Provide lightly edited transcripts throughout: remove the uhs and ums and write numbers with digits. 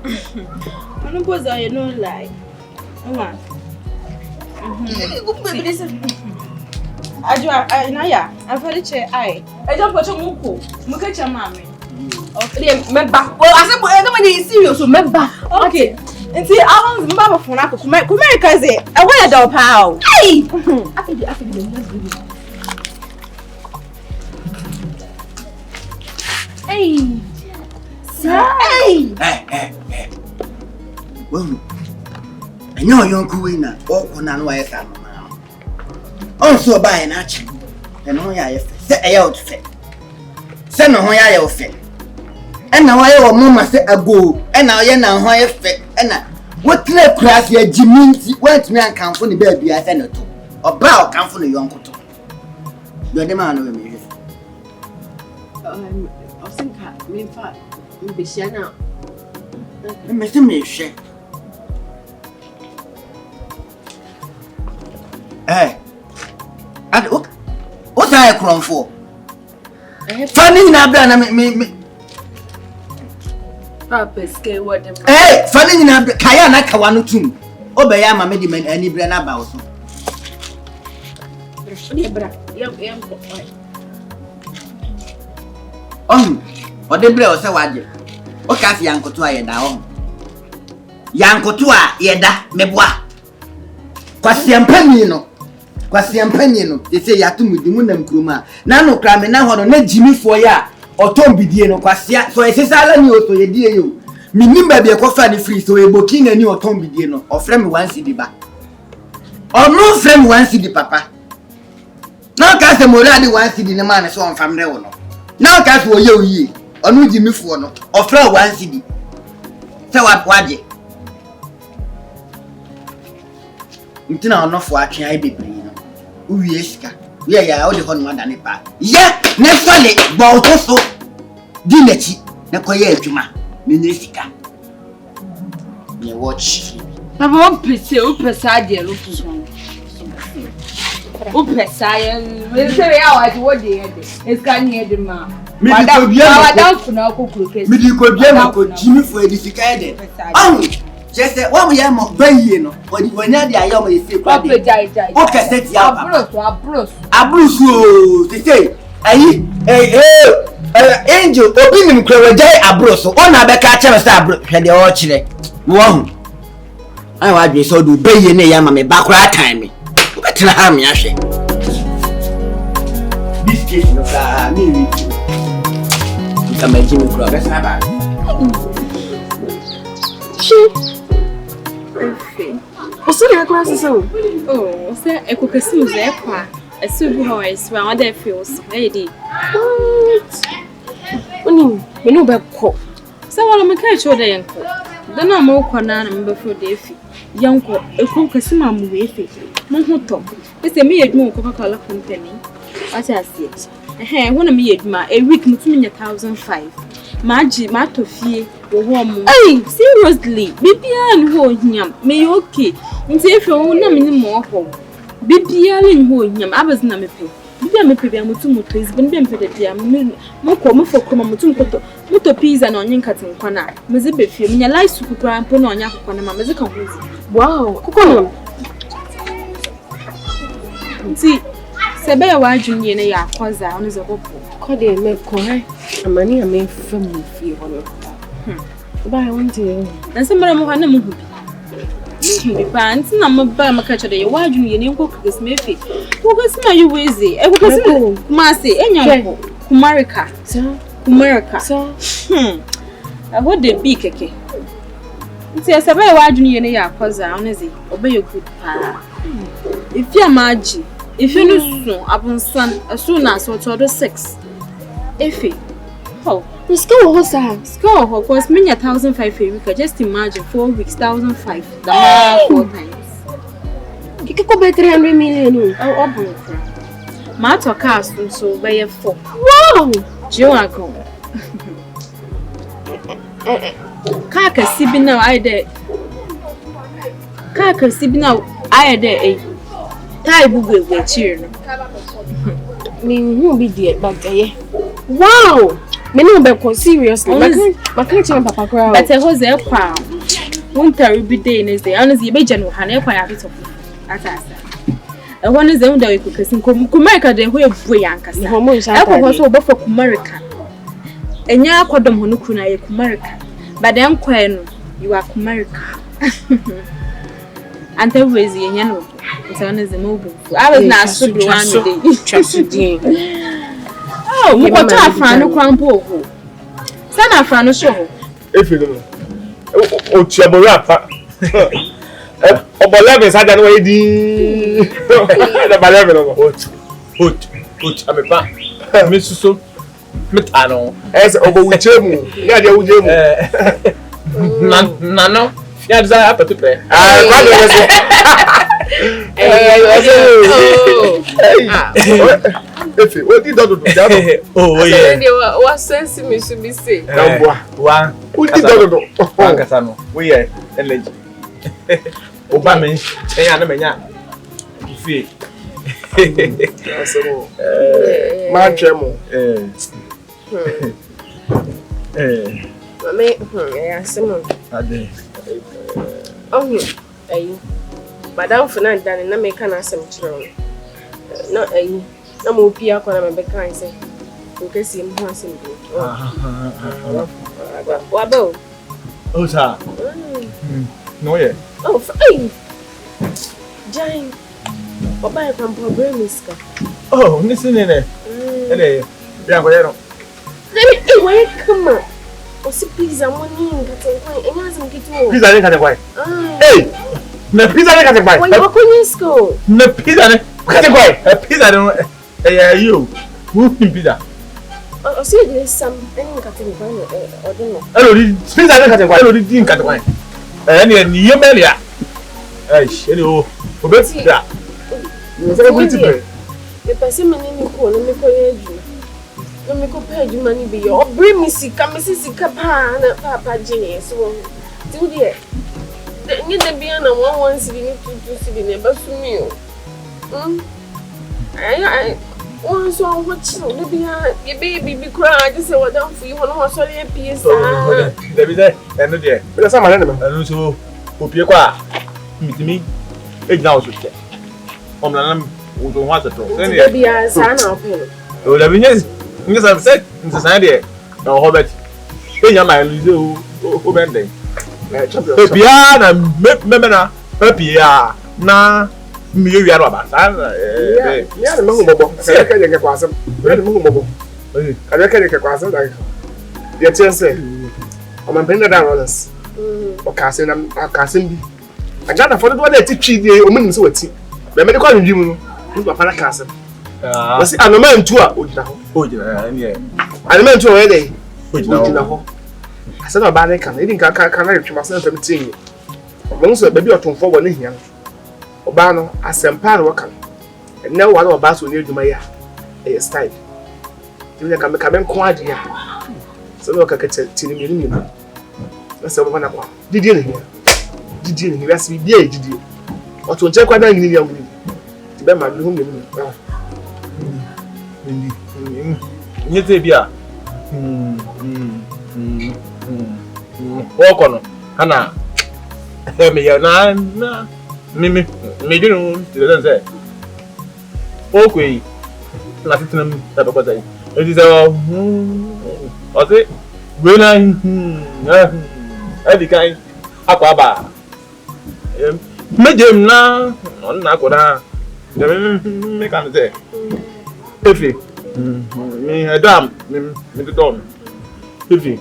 I don't pose you no lie. Mama. Naya, I've heard it. I don't put a muku. Mukacha mammy. Okay, member. Well, I said, I don't want serious, remember. Okay. And see, I want Mama for Nako. Kumerica say, I want a dog pow. Hey! I think hey! Hey! Well, I know you're going to walk on and wire some. Also, buy an arch. And only I set a outfit. Send a hoya outfit. And now I owe Mamma set a go. And now you're now hoya fit. And what clear class your Jimmy went me and come from the baby I send it to. Or bow come from the young uncle. You're the man with me. I think I mean, fat. Be Shanna. Mr. Misha. Eh. What are you crying for? Funny Nabla, me. Papa, scale what them. Eh, funny Nabla, Kayana Kawanutum. Obayama made him any brand about. Or the blow so what you? O Cassie Yanko to a down. Yanko to a yeda, mebois. Quasiam Penino. Quasiam Penino, they say Yatum with the moon and Kruma. Nano cram and now on Jimmy for ya or Tom Bidiano Quasia. So I say, Salam you to ye dear you. Minimba be a coffee free, so a booking and you or Tom Bidiano or frame one city back. Or no frame one city, papa. Now cast the Moradi one city in the man so on from Reono. Now cast for you ye. Or no Jimmy for no, or floor one city. So what waje? Until I'm not watching, I be playing. Uyeska, yeah, all the one than a part. Yeah, next one, but also Dinechi, Nakoya Juma, Minisika. You watch. I won't pursue Upesaya Lupus. Upesaya, we'll say how what they had. It's can't hear the man. I don't know who could be Jimmy for a discarded. Oh, just one we are more very, when I say, okay, set ya, Bruce, they say, angel, opening Clover Abros, one I catch a star, had the orchard. One, I want you so do bay in a yammy backward time. Better harm Yashi. This case of me. I'm a Jimmy Club. That's not bad. What's your glasses? Oh, sir, I could assume there. A super voice, well, other feels lady. What? We know about cook. So, I'm a catch or the uncle. Then I'm more corner before the young cook, a cook as mamma with it. No talk. It's a mere more Coca-Cola company. What I see. Hey, one of me a week between 1,005. Margie, Matofie, or warm. Hey, seriously, BPL hold him, may okay. And say if you own them more home. BPL and hold him, I was Namape. Bibiam Mutumu, please, when them for the dear Moko for Comamutum, Muto peas and onion cutting corner. Mizibifi, in your life super grand put on Yakona, musical. Wow, Cocono. See. Sebe wa junior na ya kwaza ono zo popo ko de me ko hai amani ame fam fi hono ba want to na semara mo hana mo hubi pa nti na mo ba maka chode ye wa junior ne nko kugasme fi kugasma you wezi e kugasma kuma se enyanko kumarika so aho de bi keke nti sebe wa junior na ya kwaza ono ze obeyo good pa if you maji. If you lose upon son, as soon as or 6. If oh, the school was of course, many 1,005 a week. Just imagine 4 weeks, 1,005. The 4 times. You could go by 300 million. Oh, Matter cast so by a 4. Wow, Joaco Kaka Sibina, I did. Kaka Sibina, I did. Tai bugu we cheer. Me who be there back there. Wow! Me no be seriously. My can't papa cry. But I was there kwa. Winter will be day next day. Honestly, you be genuine. I never have it. That's I want to say that we could listen. Kumarica de way boy ankasa. I was over for Kumarica. And ya kwadom hono kuna ye Kumarica. But then kwen you are Kumarica. And there was ye no. It's honest mobile. I was not so one day. Trust you. Oh, we got to find a crampo. Sana Frano show. If you don't. Oh, Chaborapa. Oh, but let me say that way. The Balevan. Put, I'm a pa. Miss So, Mitano, as over with you. Yeah, you no. Yeah, I have to play. What did you do? Oh, yeah. What sense me should be say? One. Who did you do? Oh, Casano. We are energy. Obama, Menya. Fee. Manchemo. Simon. Oh, Madame Fernand, and I make an answer. Not a no more Pia Conam Becca say, you can see him once in Wabo. Oh, sir. No, yeah. Oh, fine. Jane. Oba e kan problem iska. Oh, listen in there. Yeah, well, why come on? Osi pizza money ngate kwai. Enya zim kitu. Pizza ne kate kwai. Hey. Na pizza ne kate kwai. Why you going school? Na pizza ne kate kwai. Pizza ne you. Who pizza? Osi dey some enya kate kwai o dey no. Hello, pizza ne kate kwai. Hello, din kate kwai. Ni yemelia. Hey, hello. Obeti da. You say we tipe. The person me ni ko no me ko yeju. No me ko page money be your bring me sika pa na papa Jenny so. Do there. Ni de bia na 11 cedi ni 22 cedi ne ba su mi o. I one so what you no bia ye baby cry just say what down for you no so le PS. There be there. Eno there. Be say ma na me. Eno so opie kwa. Mitimi ejna o so che. Omlanam uzo hwa setro. There be a sana opelo. O la binyes. Nges am say nse there. Na Robert. Enya ma Lize o benden. Bia na memena bia na mi wi aro ba sa ya na mahu bobo se ka je ke kwasam we na mahu bobo ka je ke kwasam da ya chense o man penda da rollers o ka se na ka se bi aja na fodo do ti twi die o munim se wati be me de kwa ndwi mu no ni papa na ka se wasi anoma ntu a ogina ho ne anoma ntu o ye dey ogina ho asa na ba ne kan e din ka na retwe ma se na fam tin mo so be bi otonfo wo ne hia oba no asempa na waka na wa na oba so ne adwuma ya e style timi ka me ka ben ko ade ya so no ka ka tini mi na so oba na kwa didi ne hia asi bi e didi o to nche kwa na ngini ya ngini ti be ma bi hu mi ni te bia wo kono ana me ya na me dinu ti say okay na titinam ta ba ta e di say o se we na e di kai akwa ba me jem na na ko da me kan say efi me adam me to don efi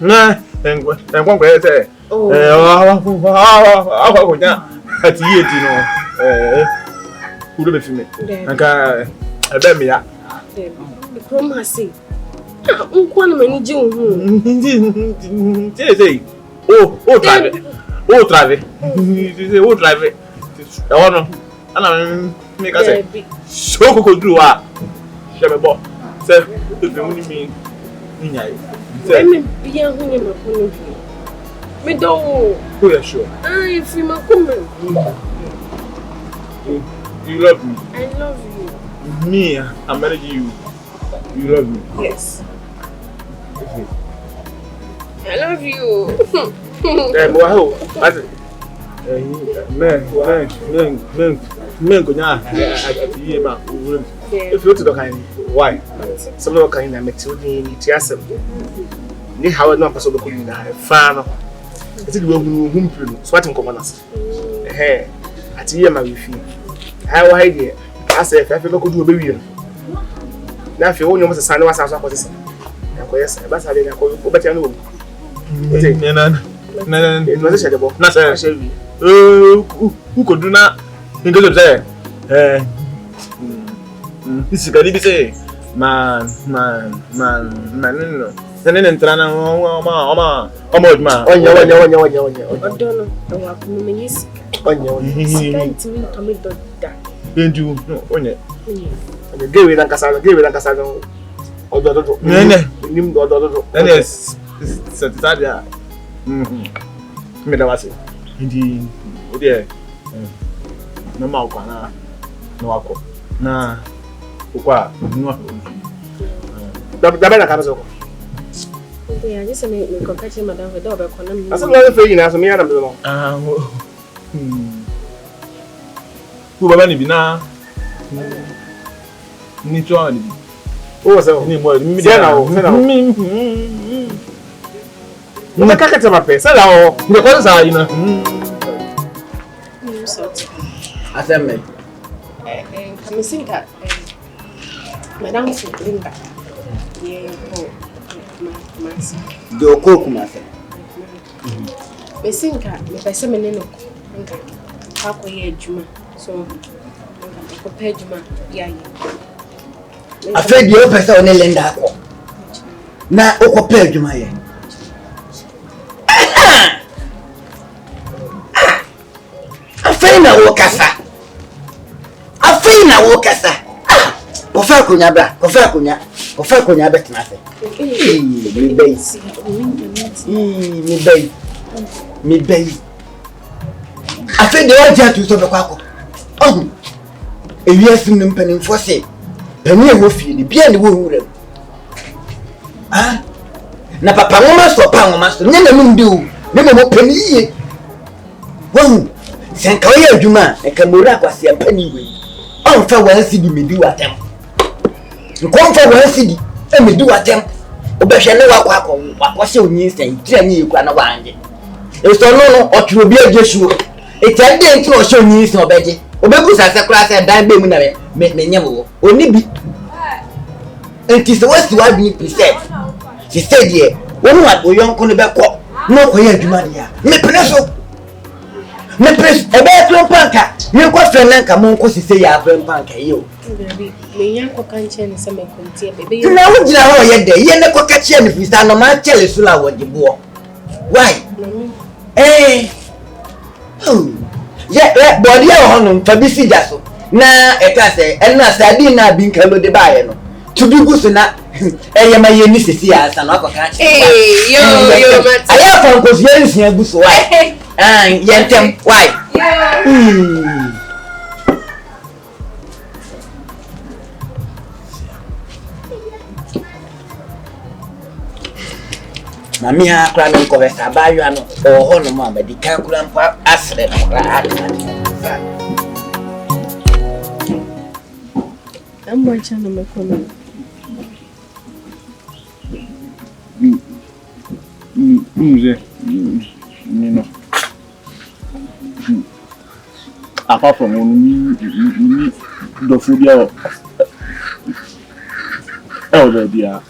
na engwa kwa say akwa ko nya ati yeti no kudo be fime anka ebe me ya diplomacy nkwa na mani ji hu nti say o trave o trave e wono ana me ka say so ko duru a se me bo se be mu ni mi nyai se me bia hu ni makono me do who you sure if you come you love me. I love you. Me, I'm married you. You love me. Yes. I love you. Wow. Men go now. If you to the kind, why? Some of the kind that makes you need to ni how no person ko ni na fa no ati de wahu humpiru so atin komanas ati ye ma we fi ha wa hide asa fa fa ko du obewi na fi wonyo mo sesa ne wasa so akose ya ko yes ba sa de na ko obeti anu wo ati na no se shede bo na se shewi ku ko du na ngozo se isi ka di bi se man no Nene entrana oma odma. Onya. Odono, wa ku me yisi. Onya. Skanti mi to me doda. Endu, onya. Onya. Gewe dan kasano. Ododo. Nene. Nim ododo. Nene setadia. Me da wase. Ndi ode no ma kwa na no wako. Na ukwa nwa. Da na kamezo. Yeah, just me go catch madam for door be kono mi. Asa lo fe yina so me yana do. Ku baba ni bi na ni to ani bi. O se ni mo mi de na o. Mo ka ka ma pe se la o. Ni ko sa yina. Asemme. Kamisinga madam for Linda. Yeah, Do cook mase. Besinka, me pese me neno nka. Ako ye adwuma. So ko pe adwuma ya ye. Afedi o pese one lenda akọ. Na o ko pe adwuma ye. Afina wo kasa. Kofa kunya bra, kofa kunya betina se. Mi bay. Afedi o ja tu so be kwako. Ewi asim nim panin fose. Pani e wo fie ni bia ni wo hura. Na papa ngoma so pa ngoma so nya na num de o. Me mo pani ye. Wo senka o ya adwuma e ka mora kwase pani we. On fa wansi di medi watem. Nkonfa wansi di e medi watem. Obehwe ne wakwako wakose onyin tira nyi ekura na wanje. Eso no oturo bi ajesuo. Etade nti o hye onyin sen obeje. Obebu sase kura se dan be mu na me nyemo. Oni bi. Enti se wasi wa bi percent. She said ye, wonu wa oyonko ne be ko. No ko ye adwuma dia. Me preso. Me preso e be tro panka. Me ko fe nanka mo ko sise ya fe panka ye o. Me yanko kanche ni se me kontie bebe. Na wo gina ho ye de ye ne ko ka che ne fisa no ma chele sula wo jibo. Why? Yeah, body ho no fa bi si jaso. Na e ka se enu asadi na bi nkan lo de ba ye no. To be good na eye ma ye ni sisi ya sa no akoka che. Yo mate. Aya fa nko si ye nsia gu so why? Yentem why? Mami ha kra me ko vesa ba yo ano o ho no ma di kan kura mpa asre no kra aka. Ambo chana me kono. No. Apart from the food you already are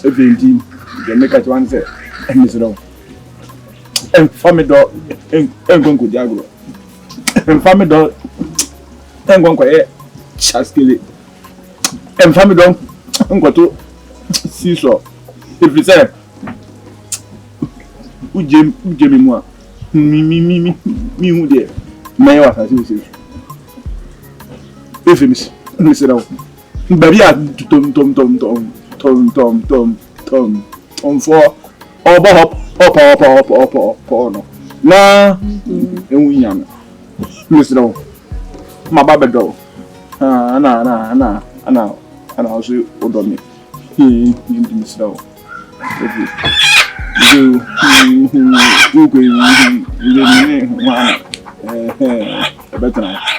eventing the make at one say and is wrong. And family dog and going to Diagro. And family dog and going to Chaskili. And family dog and go to seesaw. If you say Ujemi moi. Mi who there. My wife has you say. If you sit down. Baby tom for up no. Na enwunyam. Listen down. My baba do. Ana also odomi. He sit down. You go, you